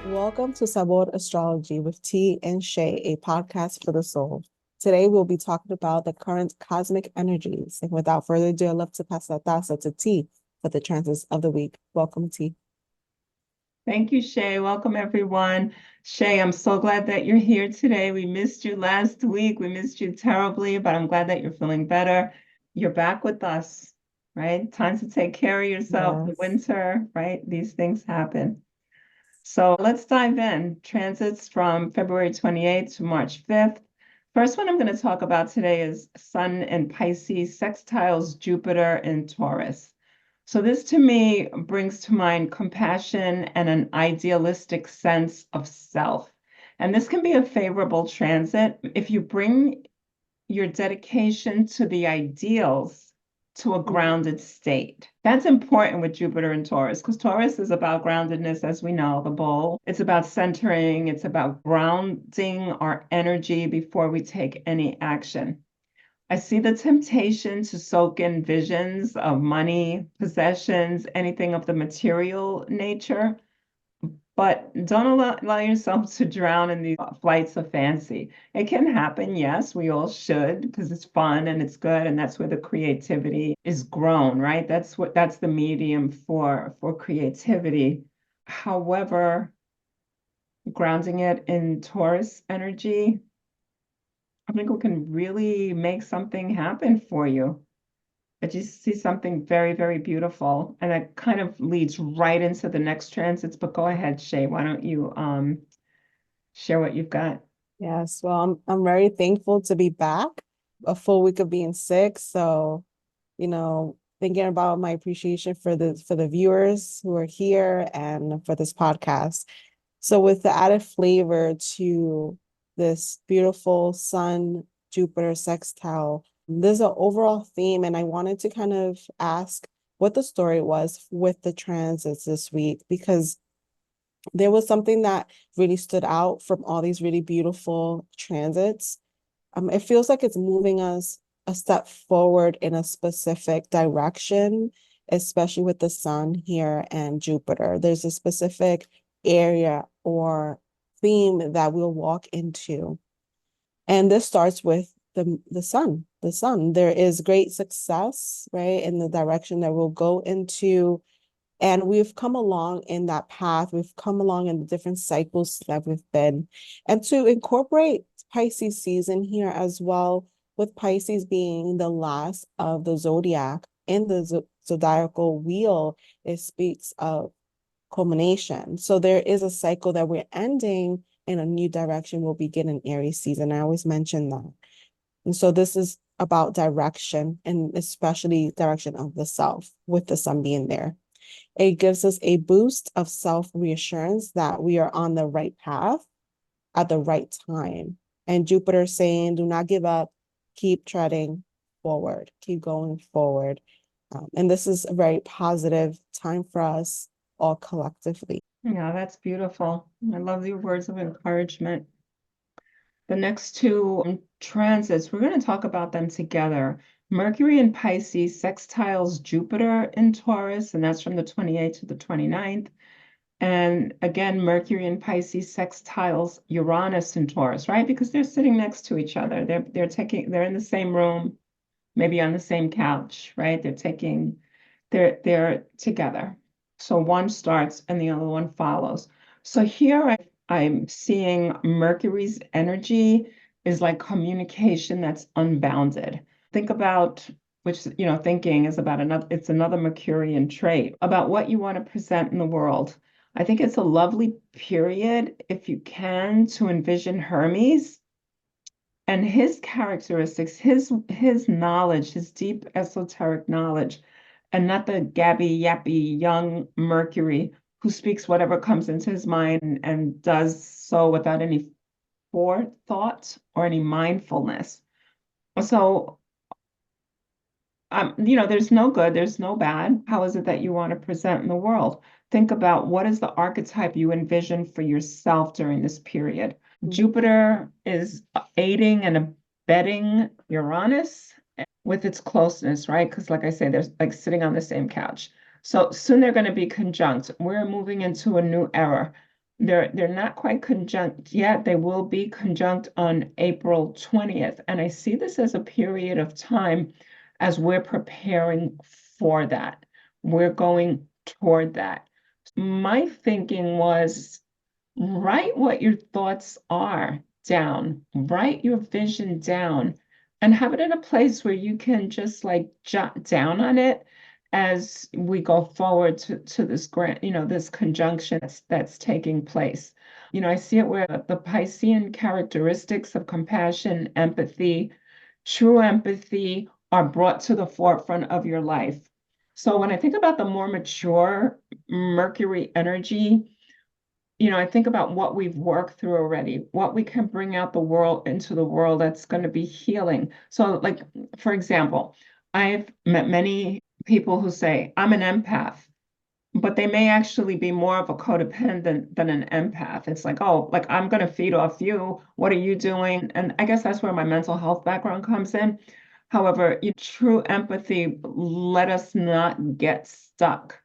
Welcome to Sabor Astrology with T and Shay, a podcast for the soul. Today, we'll be talking about the current cosmic energies. And without further ado, I'd love to pass that taza to T for the transits of the week. Welcome, T. Thank you, Shay. Welcome, everyone. Shay, I'm so glad that you're here today. We missed you last week. We missed you terribly, but I'm glad that you're feeling better. You're back with us, right? Time to take care of yourself. The Yes. winter, right? These things happen. So let's dive in. Transits from February 28th to March 5th. First one I'm going to talk about today is Sun in Pisces, sextiles Jupiter in Taurus. So this to me brings to mind compassion and an idealistic sense of self. And this can be a favorable transit if you bring your dedication to the ideals to a grounded state. That's important with Jupiter and Taurus because Taurus is about groundedness, as we know, the bull. It's about centering, it's about grounding our energy before we take any action. I see the temptation to soak in visions of money, possessions, anything of the material nature, but don't allow yourself to drown in these flights of fancy. It can happen, yes, we all should, because it's fun and it's good, and that's where the creativity is grown, right? That's the medium for creativity. However, grounding it in Taurus energy, I think we can really make something happen for you. I just see something very, very beautiful. And that kind of leads right into the next transits. But go ahead, Shay. Why don't you share what you've got? Yes. Well, I'm very thankful to be back. A full week of being sick. So, thinking about my appreciation for the viewers who are here and for this podcast. So with the added flavor to this beautiful Sun Jupiter sextile, there's an overall theme, and I wanted to kind of ask what the story was with the transits this week, because there was something that really stood out from all these really beautiful transits. It feels like it's moving us a step forward in a specific direction, especially with the sun here and Jupiter. There's a specific area or theme that we'll walk into. And this starts with the sun. The sun. There is great success, right, in the direction that we'll go into. And we've come along in that path. We've come along in the different cycles that we've been. And to incorporate Pisces season here as well, with Pisces being the last of the zodiac in the zodiacal wheel, it speaks of culmination. So there is a cycle that we're ending in a new direction. We'll begin in Aries season. I always mention that. And so this is about direction, and especially direction of the self with the sun being there. It gives us a boost of self-reassurance that we are on the right path at the right time. And Jupiter saying, do not give up, keep treading forward, keep going forward. And this is a very positive time for us all collectively. Yeah, that's beautiful. I love your words of encouragement. The next two transits, we're going to talk about them together. Mercury in Pisces sextiles Jupiter in Taurus, and that's from the 28th to the 29th. And again, Mercury in Pisces sextiles Uranus in Taurus, right? Because they're sitting next to each other. They're in the same room, maybe on the same couch, right? They're together. So one starts and the other one follows. So here I'm seeing Mercury's energy is like communication that's unbounded. Think about which, thinking is about it's another Mercurian trait about what you want to present in the world. I think it's a lovely period if you can to envision Hermes and his characteristics, his knowledge, his deep esoteric knowledge, and not the gabby yappy young Mercury who speaks whatever comes into his mind and does so without any forethought or any mindfulness. So, there's no good, there's no bad. How is it that you want to present in the world? Think about what is the archetype you envision for yourself during this period. Jupiter is aiding and abetting Uranus with its closeness, right? Because, like I say, they're like sitting on the same couch. So soon they're going to be conjunct. We're moving into a new era. They're not quite conjunct yet. They will be conjunct on April 20th. And I see this as a period of time as we're preparing for that. We're going toward that. My thinking was write what your thoughts are down, write your vision down, and have it in a place where you can just like jot down on it as we go forward to this grant, this conjunction that's taking place. I see it where the Piscean characteristics of compassion, empathy, true empathy are brought to the forefront of your life. So when I think about the more mature Mercury energy, I think about what we've worked through already, what we can bring out the world into the world that's going to be healing. So, like, for example, I've met many people who say, I'm an empath, but they may actually be more of a codependent than an empath. It's like, oh, like I'm going to feed off you. What are you doing? And I guess that's where my mental health background comes in. However, true empathy, let us not get stuck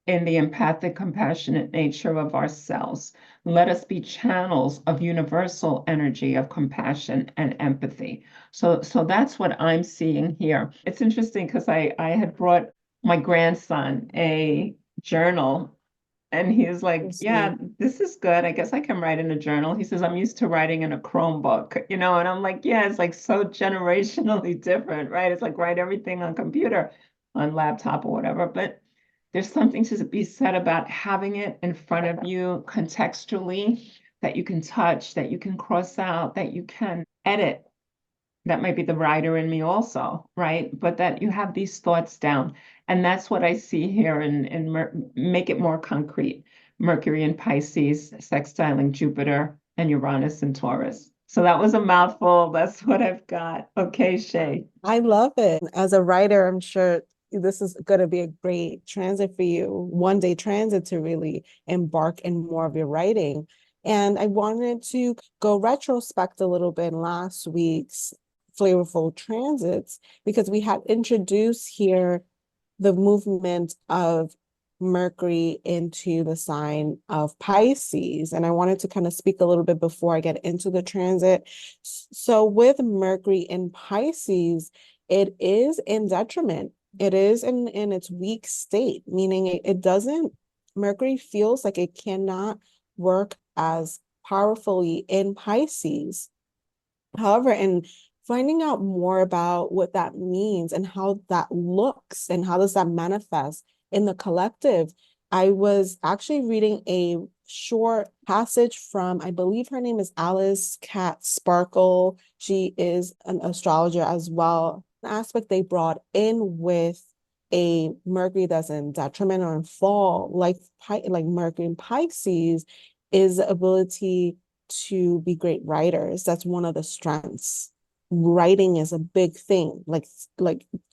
in the empathic, compassionate nature of ourselves. Let us be channels of universal energy of compassion and empathy. So that's what I'm seeing here. It's interesting because I had brought my grandson a journal and he's like, yeah, Sweet. this is good. I guess I can write in a journal. He says, I'm used to writing in a Chromebook, and I'm like, yeah, it's like so generationally different, right? It's like write everything on computer, on laptop or whatever. But there's something to be said about having it in front of you contextually that you can touch, that you can cross out, that you can edit. That might be the writer in me also, right? But that you have these thoughts down. And that's what I see here and make it more concrete. Mercury in Pisces, sextiling Jupiter and Uranus in Taurus. So that was a mouthful. That's what I've got. Okay, Shay. I love it. As a writer, I'm sure this is going to be a great transit for you, one day transit to really embark in more of your writing. And I wanted to go retrospect a little bit in last week's Flavorful transits because we had introduced here the movement of Mercury into the sign of Pisces. And I wanted to kind of speak a little bit before I get into the transit. So with Mercury in Pisces, it is in detriment. It is in its weak state, meaning it doesn't, Mercury feels like it cannot work as powerfully in Pisces. However, in finding out more about what that means and how that looks and how does that manifest in the collective, I was actually reading a short passage from, I believe her name is Alice Cat Sparkle. She is an astrologer as well. An aspect they brought in with a Mercury that's in detriment or in fall, like Mercury in Pisces, is the ability to be great writers. That's one of the strengths. Writing is a big thing. Like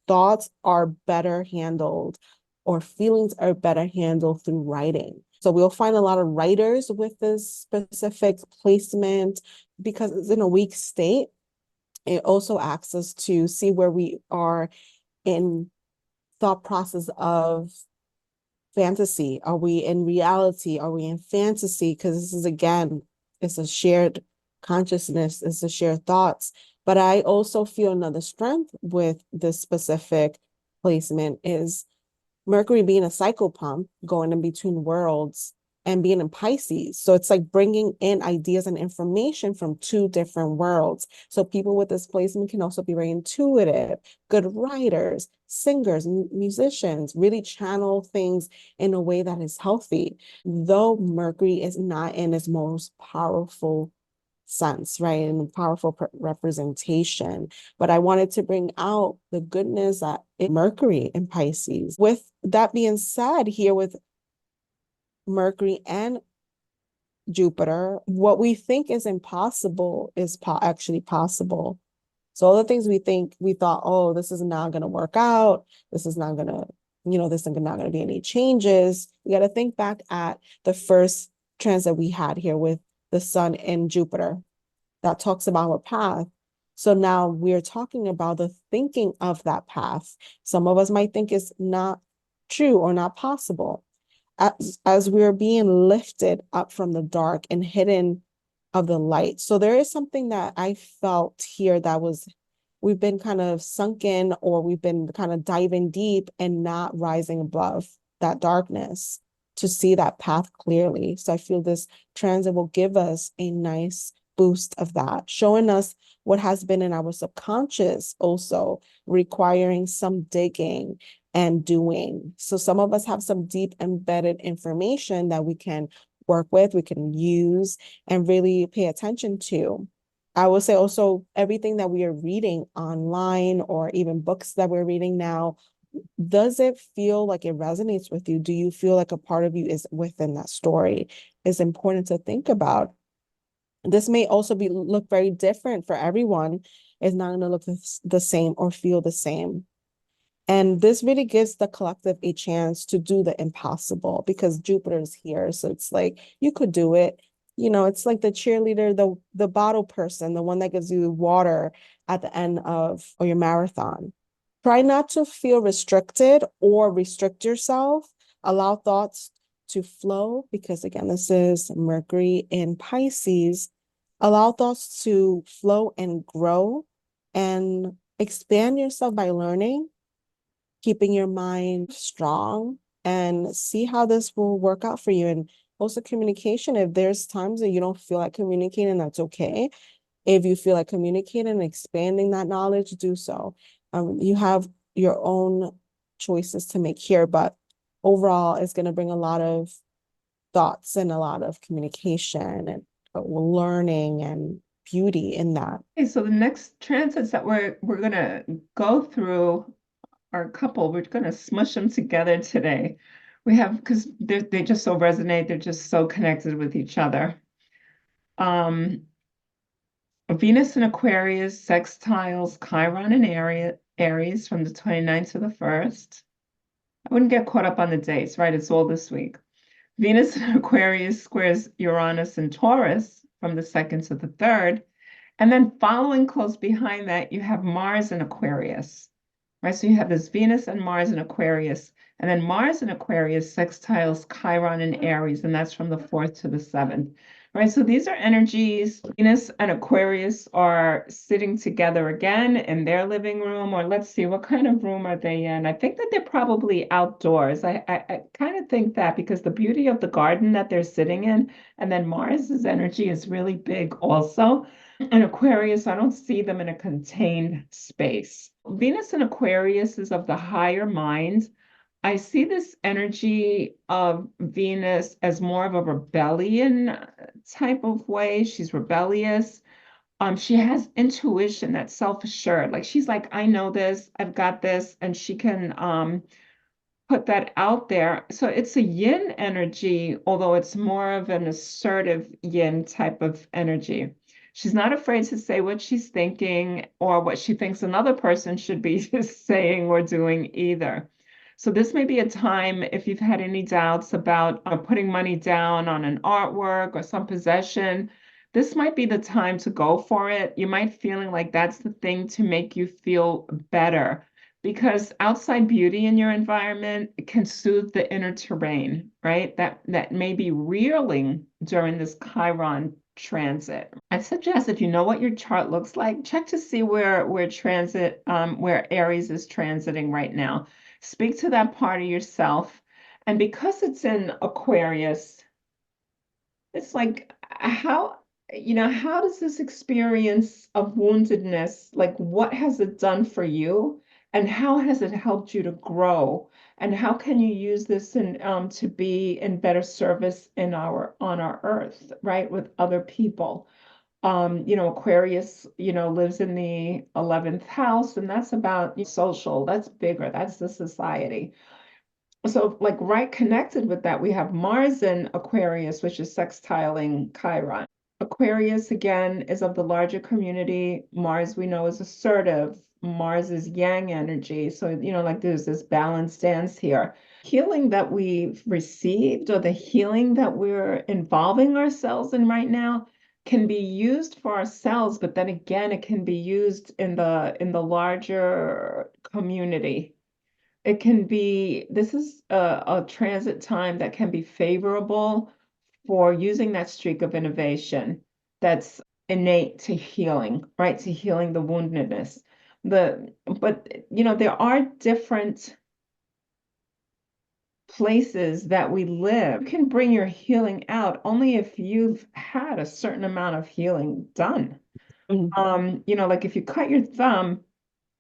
thoughts are better handled or feelings are better handled through writing. So we'll find a lot of writers with this specific placement because it's in a weak state. It also asks us to see where we are in thought process of fantasy? Are we in reality? Are we in fantasy? Because this is, again, it's a shared consciousness, it's a shared thoughts. But I also feel another strength with this specific placement is Mercury being a cycle pump, going in between worlds and being in Pisces. So it's like bringing in ideas and information from two different worlds. So people with this placement can also be very intuitive, good writers, singers, musicians, really channel things in a way that is healthy, though Mercury is not in its most powerful sense, right? And powerful representation. But I wanted to bring out the goodness that Mercury in Pisces. With that being said, here with Mercury and Jupiter, what we think is impossible is actually possible. So all the things we thought, oh, this is not going to work out. This is not going to, this is not going to be any changes. We got to think back at the first transit we had here with the sun and Jupiter that talks about a path. So now we're talking about the thinking of that path. Some of us might think it's not true or not possible. as we're being lifted up from the dark and hidden of the light. So there is something that I felt here that was we've been kind of sunken, or we've been kind of diving deep and not rising above that darkness to see that path clearly. So I feel this transit will give us a nice boost of that, showing us what has been in our subconscious, also requiring some digging and doing. So some of us have some deep embedded information that we can work with, we can use, and really pay attention to. I will say also everything that we are reading online, or even books that we're reading now, does it feel like it resonates with you? Do you feel like a part of you is within that story? Is important to think about. This may also be look very different for everyone. It's not going to look the same or feel the same. And this really gives the collective a chance to do the impossible, because Jupiter's here. So it's like you could do it. You know, it's like the cheerleader, the bottle person, the one that gives you water at the end of or your marathon. Try not to feel restricted or restrict yourself. Allow thoughts to flow, because again, this is Mercury in Pisces. Allow thoughts to flow and grow, and expand yourself by learning, keeping your mind strong, and see how this will work out for you. And also communication, if there's times that you don't feel like communicating, that's okay. If you feel like communicating and expanding that knowledge, do so. You have your own choices to make here, but overall it's going to bring a lot of thoughts and a lot of communication and learning and beauty in that. Okay, so the next transits that we're gonna go through are a couple. We're gonna smush them together today. We have because they just so resonate, they're just so connected with each other. Um, Venus in Aquarius sextiles Chiron in Aries from the 29th to the 1st. I wouldn't get caught up on the dates, right? It's all this week. Venus in Aquarius squares Uranus in Taurus from the 2nd to the 3rd. And then following close behind that, you have Mars in Aquarius, right? So you have this Venus and Mars in Aquarius. And then Mars in Aquarius sextiles Chiron in Aries, and that's from the 4th to the 7th. Right, so these are energies. Venus and Aquarius are sitting together again in their living room, or let's see, what kind of room are they in? I think that they're probably outdoors. I kind of think that because the beauty of the garden that they're sitting in, and then Mars's energy is really big also. In Aquarius, I don't see them in a contained space. Venus in Aquarius is of the higher mind. I see this energy of Venus as more of a rebellion type of way. She's rebellious. She has intuition that's self-assured. Like she's like, I know this, I've got this, and she can put that out there. So it's a yin energy, although it's more of an assertive yin type of energy. She's not afraid to say what she's thinking or what she thinks another person should be saying or doing either. So this may be a time if you've had any doubts about putting money down on an artwork or some possession, this might be the time to go for it. You might feeling like that's the thing to make you feel better, because outside beauty in your environment can soothe the inner terrain, right? That may be reeling during this Chiron transit. I suggest if you know what your chart looks like, check to see where Aries is transiting right now. Speak to that part of yourself. And because it's in Aquarius, it's like how does this experience of woundedness, like what has it done for you, and how has it helped you to grow, and how can you use this to be in better service in our on our earth, right, with other people. Aquarius, lives in the 11th house, and that's about social, that's bigger, that's the society. So, like, right connected with that, we have Mars in Aquarius, which is sextiling Chiron. Aquarius, again, is of the larger community. Mars, we know, is assertive. Mars is yang energy. So, like there's this balance dance here. Healing that we've received, or the healing that we're involving ourselves in right now, can be used for ourselves, but then again, it can be used in the larger community. it can be, this is a transit time that can be favorable for using that streak of innovation that's innate to healing, right? To healing the woundedness. But there are different places that we live. You can bring your healing out only if you've had a certain amount of healing done. Mhm. Like if you cut your thumb,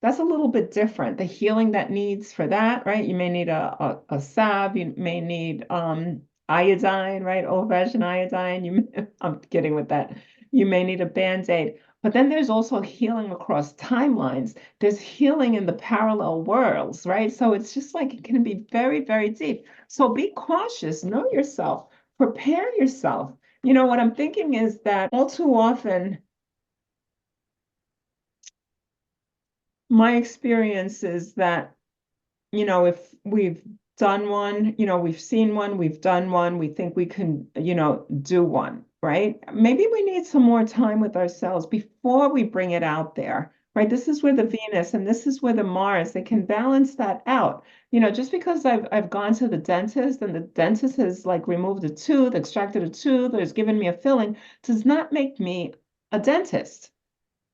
that's a little bit different. The healing that needs for that, right? You may need a salve, you may need iodine, right? Old-fashioned iodine. I'm kidding with that. You may need a Band-Aid. But then there's also healing across timelines. There's healing in the parallel worlds, right? So it's just like it can be very, very deep. So be cautious, know yourself, prepare yourself. What I'm thinking is that all too often, my experience is that if we've done one, we've seen one, we've done one, we think we can, do one, right? Maybe we need some more time with ourselves before we bring it out there, right? This is where the Venus and this is where the Mars, they can balance that out. Just because I've gone to the dentist and the dentist has like removed a tooth, extracted a tooth, or has given me a filling, does not make me a dentist,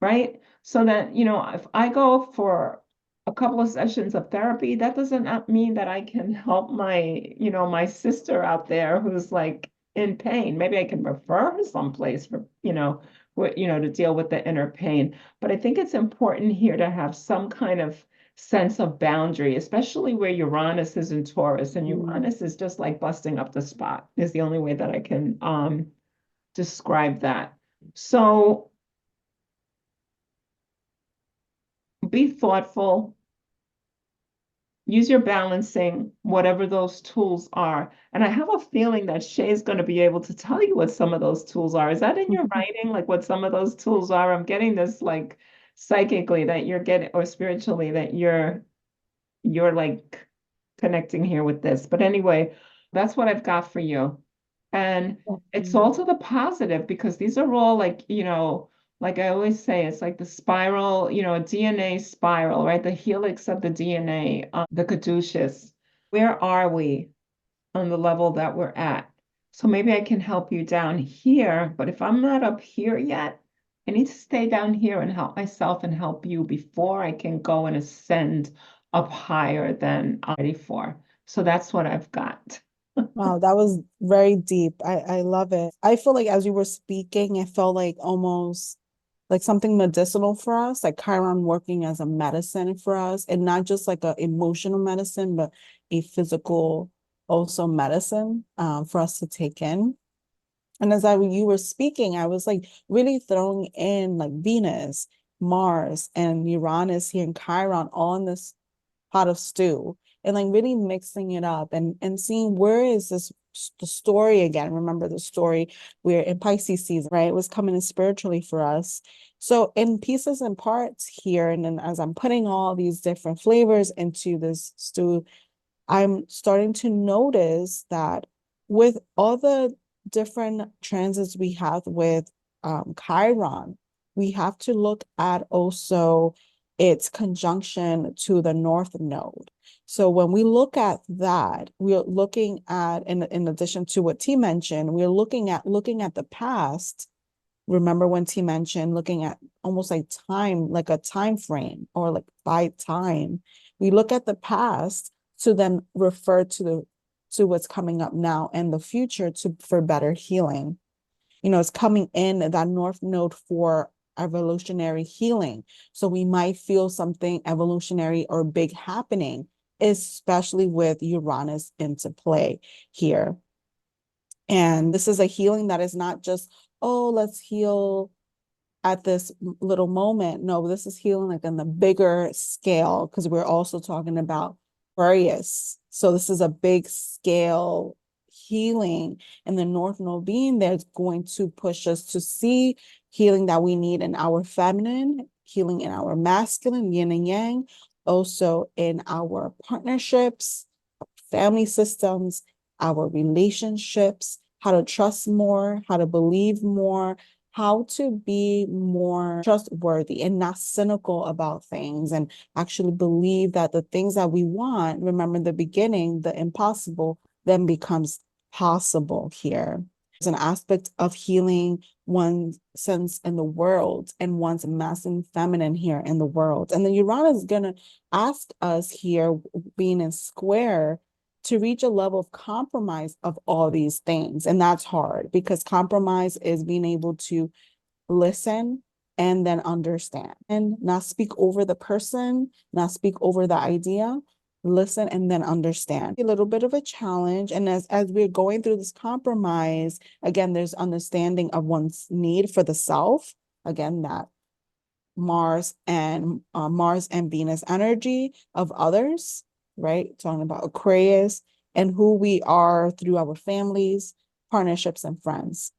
right? So that, if I go for a couple of sessions of therapy, that doesn't mean that I can help my sister out there who's like in pain. Maybe I can refer her someplace for, to deal with the inner pain. But I think it's important here to have some kind of sense of boundary, especially where Uranus is in Taurus, and Mm. Uranus is just like busting up the spot, is the only way that I can describe that. So be thoughtful, use your balancing, whatever those tools are. And I have a feeling that Shay's going to be able to tell you what some of those tools are. Is that in your writing, like what some of those tools are? I'm getting this like psychically that you're getting, or spiritually that you're like connecting here with this. But anyway, that's what I've got for you. And it's Mhm. all to the positive because these are all like, like I always say, it's like the spiral, a DNA spiral, right? The helix of the DNA, the caduceus. Where are we on the level that we're at? So maybe I can help you down here, but if I'm not up here yet, I need to stay down here and help myself and help you before I can go and ascend up higher than I'm ready for. So that's what I've got. Wow, that was very deep. I love it. I feel like as you were speaking, it felt like almost like something medicinal for us, like Chiron working as a medicine for us, and not just like a emotional medicine, but a physical also medicine for us to take in. And as you were speaking, I was like really throwing in like Venus, Mars, and Uranus here in Chiron all in this pot of stew and like really mixing it up and seeing where is this the story again. Remember the story we're in Pisces season, right? It was coming in spiritually for us. So in pieces and parts here, and then as I'm putting all these different flavors into this stew, I'm starting to notice that with all the different transits we have with Chiron, we have to look at also its conjunction to the North Node. So when we look at that, we're looking at, in addition to what T mentioned, we're looking at the past. Remember when T mentioned looking at almost like time, like a time frame or like by time. We look at the past to then refer to what's coming up now and the future to for better healing. It's coming in that North Node for evolutionary healing. So we might feel something evolutionary or big happening, especially with Uranus into play here. And this is a healing that is not just, oh, let's heal at this little moment. No, this is healing like on the bigger scale because we're also talking about Aquarius. So this is a big scale healing, and the North Node being there is going to push us to see healing that we need in our feminine, healing in our masculine, yin and yang, also in our partnerships, family systems, our relationships, how to trust more, how to believe more, how to be more trustworthy and not cynical about things and actually believe that the things that we want, remember in the beginning, the impossible then becomes possible here. It's an aspect of healing one's sense in the world and one's masculine feminine here in the world. And then Uranus is going to ask us here, being in square, to reach a level of compromise of all these things. And that's hard because compromise is being able to listen and then understand and not speak over the person, not speak over the idea, listen and then understand. A little bit of a challenge. And as we're going through this compromise, again, there's understanding of one's need for the self. Again, that Mars and Venus energy of others, right? Talking about Aquarius and who we are through our families, partnerships, and friends.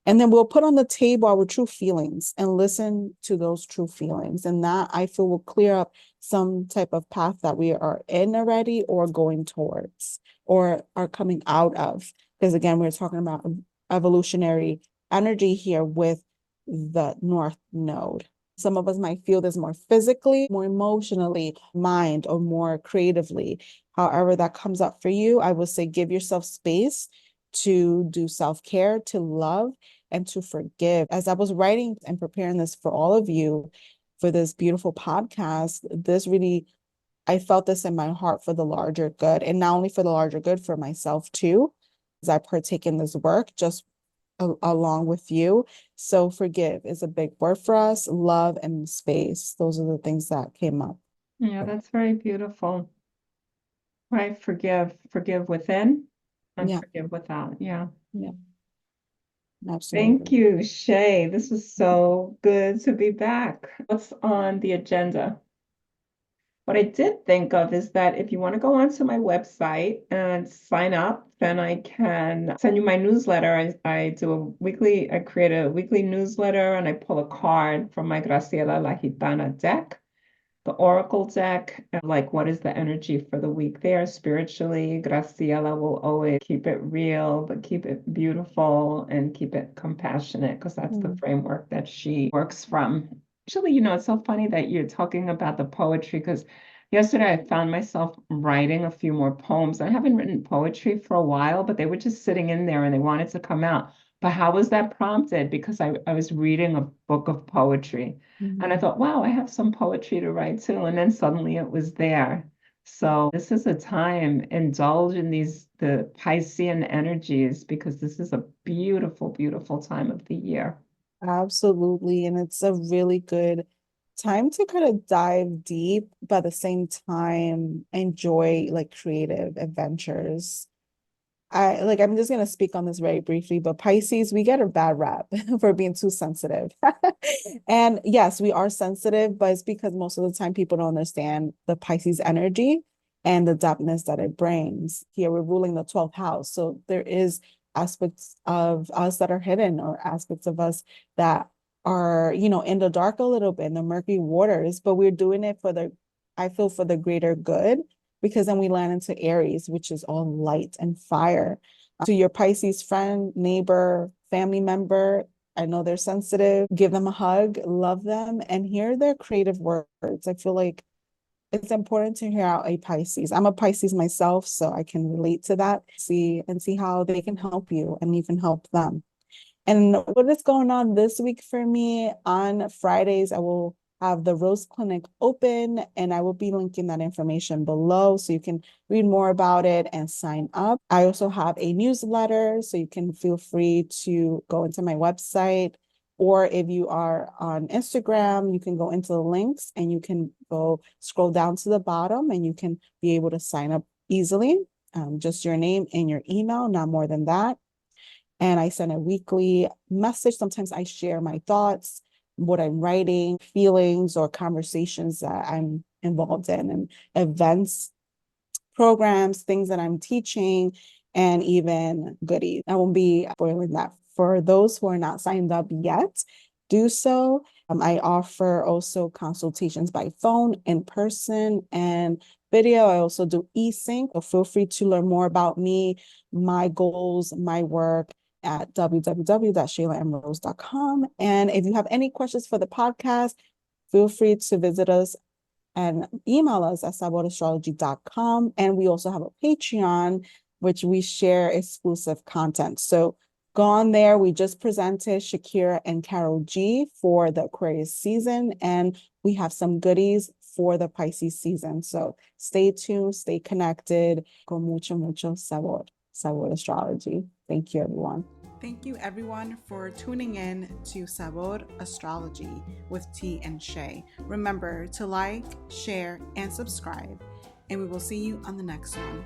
And then we'll put on the table our true feelings and listen to those true feelings. And that I feel will clear up some type of path that we are in already or going towards or are coming out of. Because again, we're talking about evolutionary energy here with the North Node. Some of us might feel this more physically, more emotionally, mind, or more creatively. However, that comes up for you, I would say give yourself space to do self-care, to love, and to forgive. As I was writing and preparing this for all of you for this beautiful podcast, this really, I felt this in my heart for the larger good, and not only for the larger good, for myself too, as I partake in this work, just along with you. So forgive is a big word for us. Love and space. Those are the things that came up. Yeah, that's very beautiful. Right, forgive within and Yeah, forgive without. Yeah. yeah, Thank absolutely. you, Shay. This was so good to be back. What's on the agenda? What I did think of is that if you want to go onto my website and sign up, then I can send you my newsletter. I create a weekly newsletter and I pull a card from my Graciela La Gitana deck, the Oracle deck, and like what is the energy for the week there spiritually. Graciela will always keep it real, but keep it beautiful and keep it compassionate because that's the Mm. framework that she works from. Actually, it's so funny that you're talking about the poetry because yesterday I found myself writing a few more poems. I haven't written poetry for a while, but they were just sitting in there and they wanted to come out. But how was that prompted? Because I was reading a book of poetry. And I Mhm. thought, wow, I have some poetry to write too. And then suddenly it was there. So this is a time, indulge in the Piscean energies, because this is a beautiful, beautiful time of the year. Absolutely. And it's a really good time to kind of dive deep, but at the same time, enjoy like creative adventures. I'm just gonna speak on this very briefly, but Pisces, we get a bad rap for being too sensitive. And yes, we are sensitive, but it's because most of the time people don't understand the Pisces energy and the depthness that it brings. Here we're ruling the 12th house. So there is aspects of us that are hidden or aspects of us that are, in the dark a little bit, in the murky waters, but we're doing it I feel for the greater good because then we land into Aries, which is all light and fire. To your Pisces friend, neighbor, family member, I know they're sensitive. Give them a hug, love them, and hear their creative words. I feel like it's important to hear out a Pisces. I'm a Pisces myself, so I can relate to that. See how they can help you and you can help them. And what is going on this week for me? On Fridays, I will have the Rose Clinic open and I will be linking that information below so you can read more about it and sign up. I also have a newsletter, so you can feel free to go into my website. Or if you are on Instagram, you can go into the links and you can go scroll down to the bottom and you can be able to sign up easily. Just your name and your email, not more than that. And I send a weekly message. Sometimes I share my thoughts, what I'm writing, feelings, or conversations that I'm involved in, and events, programs, things that I'm teaching, and even goodies. I won't be spoiling that. For those who are not signed up yet, do so. I offer also consultations by phone, in person, and video. I also do e-sync. So feel free to learn more about me, my goals, my work, at www.shaylaandrose.com. And if you have any questions for the podcast, feel free to visit us and email us at saborastrology.com. And we also have a Patreon, which we share exclusive content. So go on there. We just presented Shakira and Carol G for the Aquarius season, and we have some goodies for the Pisces season. So stay tuned, stay connected. Con mucho, mucho sabor. Sabor Astrology. Thank you, everyone. Thank you, everyone, for tuning in to Sabor Astrology with T and Shay. Remember to like, share, and subscribe, and we will see you on the next one.